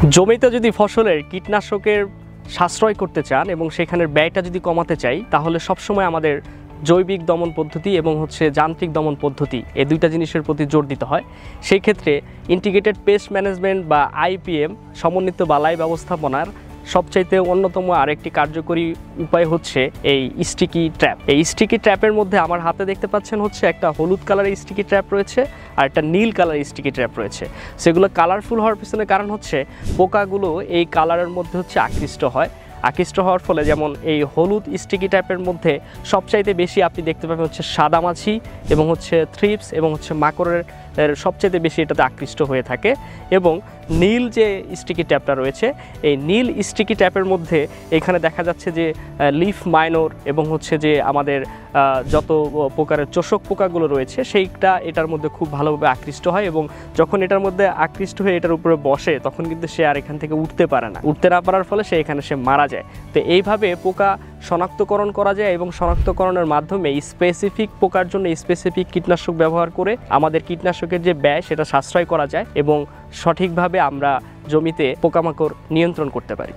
জমিতে যদি ফসলের কীটনাশকের সাশ্রয় করতে চান এবং সেখানের ব্যয়টা যদি কমাতে চাই, তাহলে সবসময় আমাদের জৈবিক দমন পদ্ধতি এবং যান্ত্রিক দমন পদ্ধতি এই দুইটা জিনিসের প্রতি জোর দিতে হয়। সেই ক্ষেত্রে ইন্টিগ্রেটেড পেস্ট ম্যানেজমেন্ট বা IPM সমন্বিত বালাই ব্যবস্থাপনার সবচাইতে অন্যতম আরেকটি কার্যকরী উপায় হচ্ছে এই স্টিকি ট্র্যাপ। এই স্টিকি ট্র্যাপের মধ্যে আমার হাতে দেখতে পাচ্ছেন হচ্ছে একটা হলুদ কালারের স্টিকি ট্র্যাপ রয়েছে আর একটা নীল কালারের স্টিকি ট্র্যাপ রয়েছে। সেগুলো কালারফুল হওয়ার পিছনে কারণ হচ্ছে পোকাগুলো এই কালারের মধ্যে আকৃষ্ট হওয়ার ফলে, যেমন এই হলুদ স্টিকি ট্র্যাপের মধ্যে সবচাইতে বেশি আপনি দেখতে পাবেন হচ্ছে সাদামাছি এবং থ্রিপস এবং মাকড়ের সবচাইতে বেশি এটাতে আকৃষ্ট হয়ে থাকে। এবং নীল যে স্টিকি ট্যাপটা রয়েছে, এই নীল স্টিকি ট্যাপের মধ্যে এখানে দেখা যাচ্ছে যে লিফ মাইনর এবং যে আমাদের যত প্রকারের চোষক পোকাগুলো রয়েছে সেইটা এটার মধ্যে খুব ভালোভাবে আকৃষ্ট হয়, এবং যখন এটার মধ্যে আকৃষ্ট হয়ে এটার উপরে বসে তখন কিন্তু সে আর এখান থেকে উঠতে না পারার ফলে সে মারা যায়। তো এইভাবে পোকা শনাক্তকরণ করা যায় এবং শনাক্তকরণের মাধ্যমে স্পেসিফিক পোকার জন্য স্পেসিফিক কীটনাশক ব্যবহার করে আমাদের কীটনাশকের যে ব্যয় সেটা সাশ্রয় করা যায় এবং সঠিকভাবে আমরা জমিতে পোকামাকড় নিয়ন্ত্রণ করতে পারি।